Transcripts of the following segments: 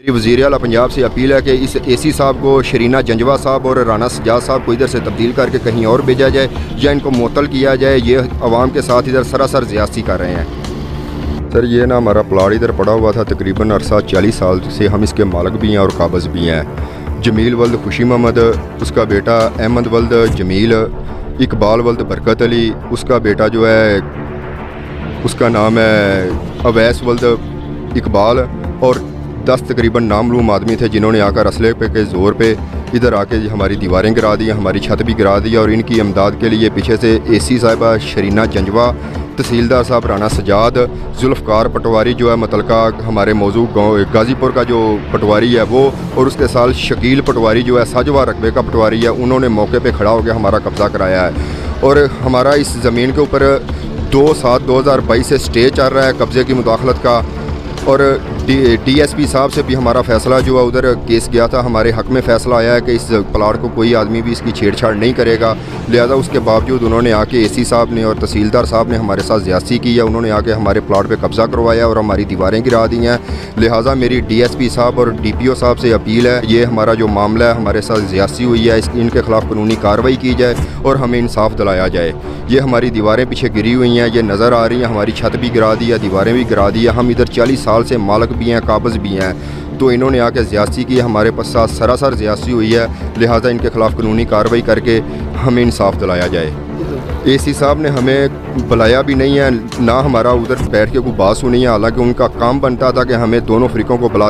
वज़ीर आला पंजाब से अपील है कि इस एसी साहब को शरीना जंजवा साहब और राना सजाद साहब को इधर से तब्दील करके कहीं और भेजा जाए या इनको मुअत्तल किया जाए। ये आवाम के साथ इधर सरासर ज़्यादती कर रहे हैं। सर ये ना हमारा प्लाट इधर पड़ा हुआ था तकरीबन अरसा 40 साल से, हम इसके मालिक भी हैं और काबज़ भी हैं। जमील वल्द खुशी मोहम्मद, उसका बेटा अहमद वल्द जमील, इकबाल वल्द बरकत अली, उसका बेटा जो है उसका नाम है अवैस वल्द इकबाल, और 10 तकरीबन नामलूम आदमी थे जिन्होंने आकर असले पे के ज़ोर पे इधर आके हमारी दीवारें गिरा दी, हमारी छत भी गिरा दी। और इनकी इमदाद के लिए पीछे से एसी साहिबा शरीना जंजवा, तहसीलदार साहब राना सजाद, जुल्फ़कार पटवारी जो है मुतलका हमारे मौजू गाँव गाज़ीपुर का जो पटवारी है वो, और उसके साथ शकील पटवारी जो है साजवा रकबे का पटवारी है, उन्होंने मौके पे खड़ा होकर हमारा कब्ज़ा कराया है। और हमारा इस ज़मीन के ऊपर 2/7/2022 से स्टे चल रहा है कब्ज़े की मुदाखलत का। और DSP साहब से भी हमारा फ़ैसला जो है उधर केस गया था, हमारे हक़ में फ़ैसला आया है कि इस प्लाट को कोई आदमी भी इसकी छेड़छाड़ नहीं करेगा। लिहाजा उसके बावजूद उन्होंने आके एसी साहब ने और तहसीलदार साहब ने हमारे साथ ज़्यादती की है। उन्होंने आके हमारे प्लाट पे कब्ज़ा करवाया और हमारी दीवारें गिरा दी हैं। लिहाजा मेरी DSP साहब और DPO साहब से अपील है, ये हमारा जो मामला है हमारे साथ ज़्यादती हुई है, इनके ख़िलाफ़ कानूनी कार्रवाई की जाए और हमें इंसाफ दिलाया जाए। ये हमारी दीवारें पीछे गिरी हुई हैं, ये नज़र आ रही हैं, हमारी छत भी गिरा दी है, दीवारें भी गिरा दी है। हम इधर 40 साल से मालिक भी हैं, काबज़ भी हैं, तो इन्होंने आके ज़्यादती की, हमारे पास साथ सरासर ज़्यादती हुई है। लिहाजा इनके ख़िलाफ़ कानूनी कार्रवाई करके हमें इंसाफ दिलाया जाए। एसी साहब ने हमें बुलाया भी नहीं है, ना हमारा उधर बैठ के कोई बात सुनी है। हालांकि उनका काम बनता था कि हमें दोनों फ़रीक़ों को बुला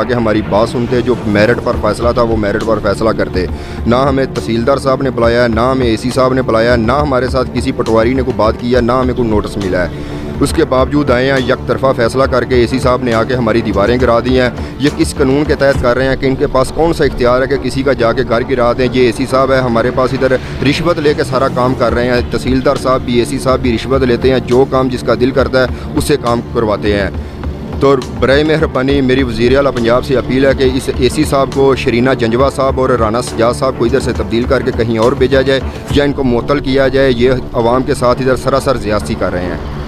के हमारी बात सुनते, जो मेरिट पर फ़ैसला था वो मेरिट पर फ़ैसला करते। ना हमें तहसीलदार साहब ने बुलाया, ना हमें एसी साहब ने बुलाया, ना हमारे साथ किसी पटवारी ने कोई बात की है, ना हमें कोई नोटिस मिला है। उसके बावजूद आए हैं, एक तरफ़ा फ़ैसला करके एसी साहब ने आके हमारी दीवारें गिरा दी हैं। ये किस कानून के तहत कर रहे हैं कि इनके पास कौन सा इख्तियार है कि किसी का जाके घर गिरा दें। ये एसी साहब है, हमारे पास इधर रिश्वत लेके सारा काम कर रहे हैं। तहसीलदार साहब भी एसी साहब भी रिश्वत लेते हैं, जो काम जिसका दिल करता है उससे काम करवाते हैं। तो बराए मेहरबानी मेरी वज़ीर आला पंजाब से अपील है कि इस एसी साहब को शरीना जंजवा साहब और राना सजाद साहब को इधर से तब्दील करके कहीं और भेजा जाए या इनको मुअत्तल किया जाए। ये आवाम के साथ इधर सरासर ज़्यादती कर रहे हैं।